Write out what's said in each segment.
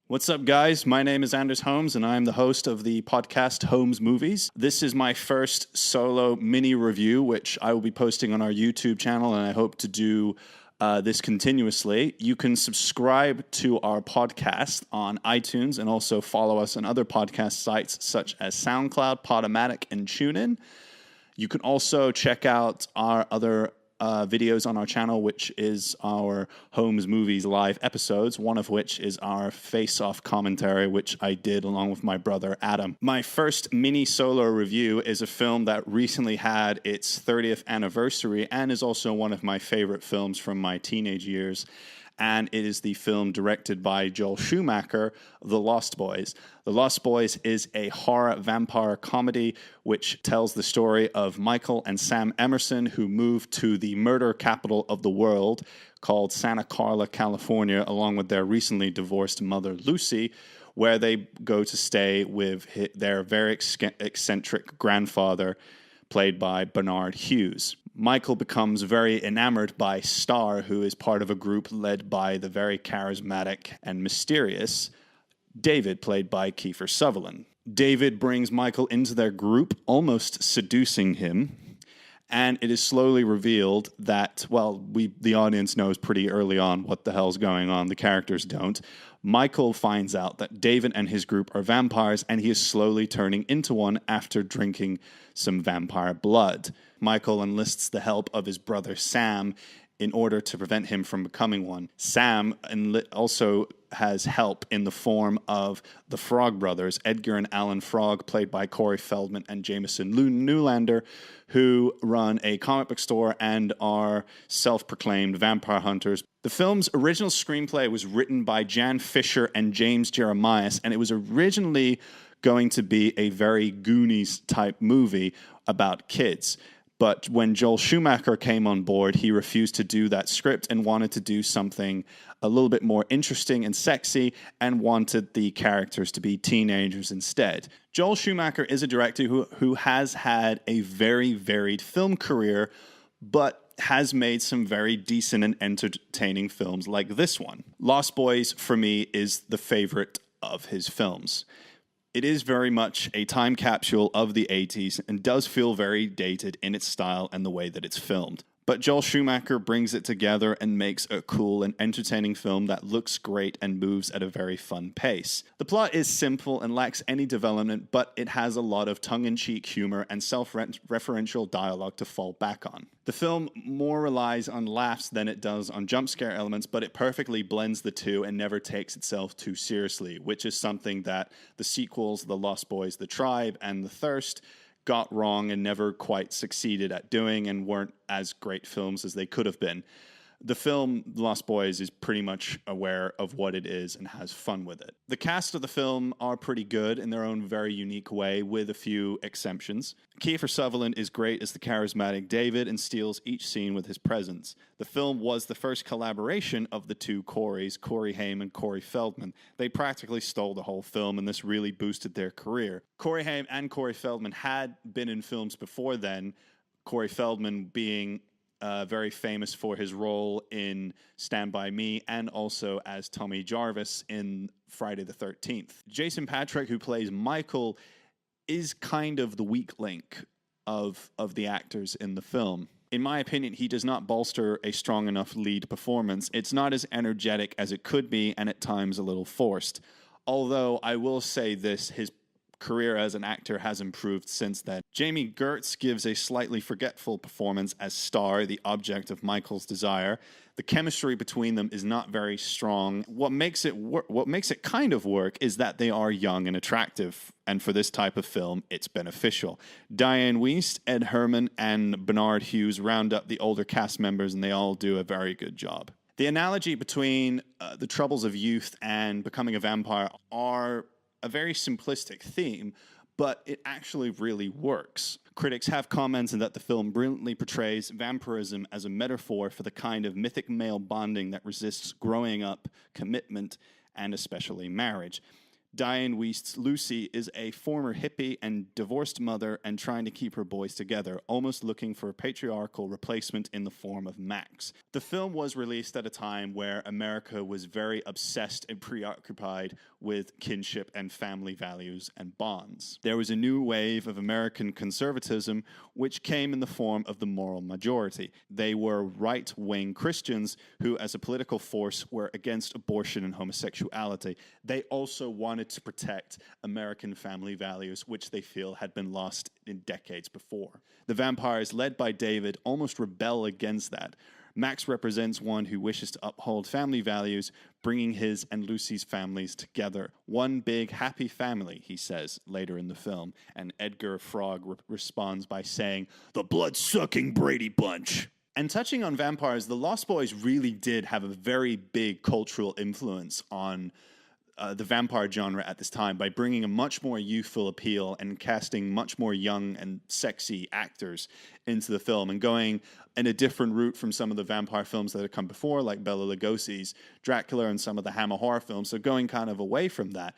What's up, guys? My name is Anders Holmes, and I'm the host of the podcast Holmes Movies. This is my first solo mini review, which I will be posting on our YouTube channel, and I hope to do this continuously. You can subscribe to our podcast on iTunes and also follow us on other podcast sites such as SoundCloud, Podomatic, and TuneIn. You can also check out our other videos on our channel, which is our Holmes Movies live episodes, one of which is our face-off commentary, which I did along with my brother Adam. My first mini solo review is a film that recently had its 30th anniversary and is also one of my favorite films from my teenage years. And it is the film directed by Joel Schumacher, The Lost Boys. The Lost Boys is a horror vampire comedy which tells the story of Michael and Sam Emerson, who moved to the murder capital of the world called Santa Carla, California, along with their recently divorced mother, Lucy, where they go to stay with their very eccentric grandfather, played by Bernard Hughes. Michael becomes very enamored by Star, who is part of a group led by the very charismatic and mysterious David, played by Kiefer Sutherland. David brings Michael into their group, almost seducing him, and it is slowly revealed that, the audience knows pretty early on what the hell's going on. The characters don't. Michael finds out that David and his group are vampires, and he is slowly turning into one after drinking some vampire blood. Michael enlists the help of his brother Sam in order to prevent him from becoming one. Sam also has help in the form of the Frog brothers, Edgar and Alan Frog, played by Corey Feldman and Jameson Newlander, who run a comic book store and are self-proclaimed vampire hunters. The film's original screenplay was written by Jan Fisher and James Jeremias, and it was originally going to be a very Goonies-type movie about kids. But when Joel Schumacher came on board, he refused to do that script and wanted to do something a little bit more interesting and sexy and wanted the characters to be teenagers instead. Joel Schumacher is a director who has had a very varied film career, but has made some very decent and entertaining films like this one. Lost Boys, for me, is the favorite of his films. It is very much a time capsule of the 80s and does feel very dated in its style and the way that it's filmed. But Joel Schumacher brings it together and makes a cool and entertaining film that looks great and moves at a very fun pace. The plot is simple and lacks any development, but it has a lot of tongue-in-cheek humor and self-referential dialogue to fall back on. The film more relies on laughs than it does on jump scare elements, but it perfectly blends the two and never takes itself too seriously, which is something that the sequels, The Lost Boys, The Tribe, and The Thirst got wrong and never quite succeeded at doing and weren't as great films as they could have been. The film Lost Boys is pretty much aware of what it is and has fun with it. The cast of the film are pretty good in their own very unique way, with a few exceptions. Kiefer Sutherland is great as the charismatic David and steals each scene with his presence. The film was the first collaboration of the two Coreys, Corey Haim and Corey Feldman. They practically stole the whole film, and this really boosted their career. Corey Haim and Corey Feldman had been in films before then, Corey Feldman being very famous for his role in Stand By Me and also as Tommy Jarvis in Friday the 13th. Jason Patric, who plays Michael, is kind of the weak link of the actors in the film. In my opinion, he does not bolster a strong enough lead performance. It's not as energetic as it could be, and at times a little forced. Although I will say this, his career as an actor has improved since then. Jamie Gertz gives a slightly forgetful performance as Star, the object of Michael's desire. The chemistry between them is not very strong. What makes it kind of work is that they are young and attractive, and for this type of film, it's beneficial. Diane Wiest, Ed Herman, and Bernard Hughes round up the older cast members, and they all do a very good job. The analogy between the troubles of youth and becoming a vampire are a very simplistic theme, but it actually really works. Critics have commented that the film brilliantly portrays vampirism as a metaphor for the kind of mythic male bonding that resists growing up, commitment, and especially marriage. Diane Wiest's Lucy is a former hippie and divorced mother and trying to keep her boys together, almost looking for a patriarchal replacement in the form of Max. The film was released at a time where America was very obsessed and preoccupied with kinship and family values and bonds. There was a new wave of American conservatism which came in the form of the moral majority. They were right-wing Christians who, as a political force, were against abortion and homosexuality. They also wanted to protect American family values, which they feel had been lost in decades before. The vampires, led by David, almost rebel against that. Max represents one who wishes to uphold family values, bringing his and Lucy's families together. One big happy family, he says later in the film, and Edgar Frog responds by saying, "The blood-sucking Brady Bunch." And touching on vampires, The Lost Boys really did have a very big cultural influence on the vampire genre at this time by bringing a much more youthful appeal and casting much more young and sexy actors into the film and going in a different route from some of the vampire films that had come before, like Bela Lugosi's Dracula and some of the Hammer horror films, so going kind of away from that.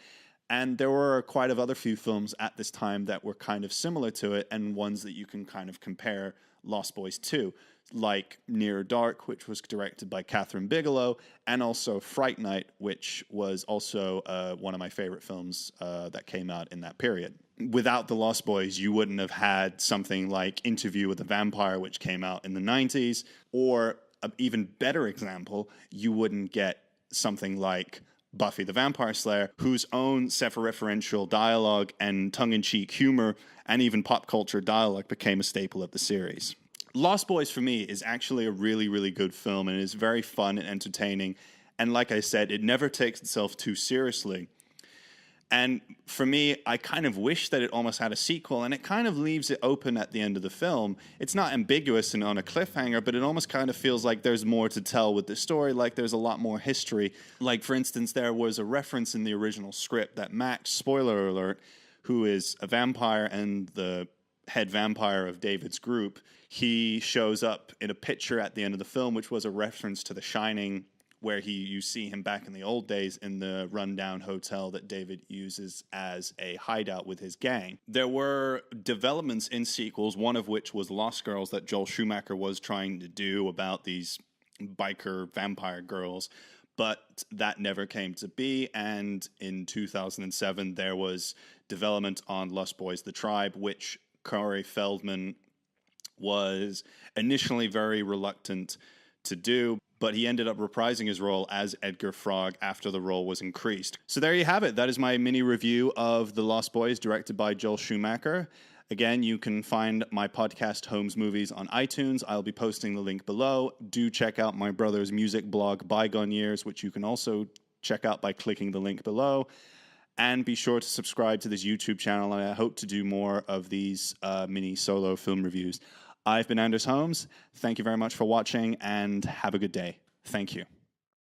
And there were quite a few films at this time that were kind of similar to it and ones that you can kind of compare Lost Boys to, like Near Dark, which was directed by Catherine Bigelow, and also Fright Night, which was also one of my favorite films that came out in that period. Without The Lost Boys, you wouldn't have had something like Interview with a Vampire, which came out in the 90s, or an even better example, you wouldn't get something like Buffy the Vampire Slayer, whose own self-referential dialogue and tongue-in-cheek humor and even pop culture dialogue became a staple of the series. Lost Boys, for me, is actually a really, really good film and is very fun and entertaining. And like I said, it never takes itself too seriously. And for me, I kind of wish that it almost had a sequel, and it kind of leaves it open at the end of the film. It's not ambiguous and on a cliffhanger, but it almost kind of feels like there's more to tell with the story, like there's a lot more history. Like, for instance, there was a reference in the original script that Max, spoiler alert, who is a vampire and the head vampire of David's group, he shows up in a picture at the end of the film, which was a reference to The Shining, where you see him back in the old days in the rundown hotel that David uses as a hideout with his gang. There were developments in sequels, one of which was Lost Girls that Joel Schumacher was trying to do about these biker vampire girls, but that never came to be. And in 2007, there was development on Lost Boys: The Tribe, which Corey Feldman was initially very reluctant to do, but he ended up reprising his role as Edgar Frog after the role was increased. So there you have it. That is my mini review of The Lost Boys, directed by Joel Schumacher. Again, you can find my podcast, Holmes Movies, on iTunes. I'll be posting the link below. Do check out my brother's music blog, Bygone Years, which you can also check out by clicking the link below. And be sure to subscribe to this YouTube channel, and I hope to do more of these mini solo film reviews. I've been Anders Holmes. Thank you very much for watching, and have a good day. Thank you.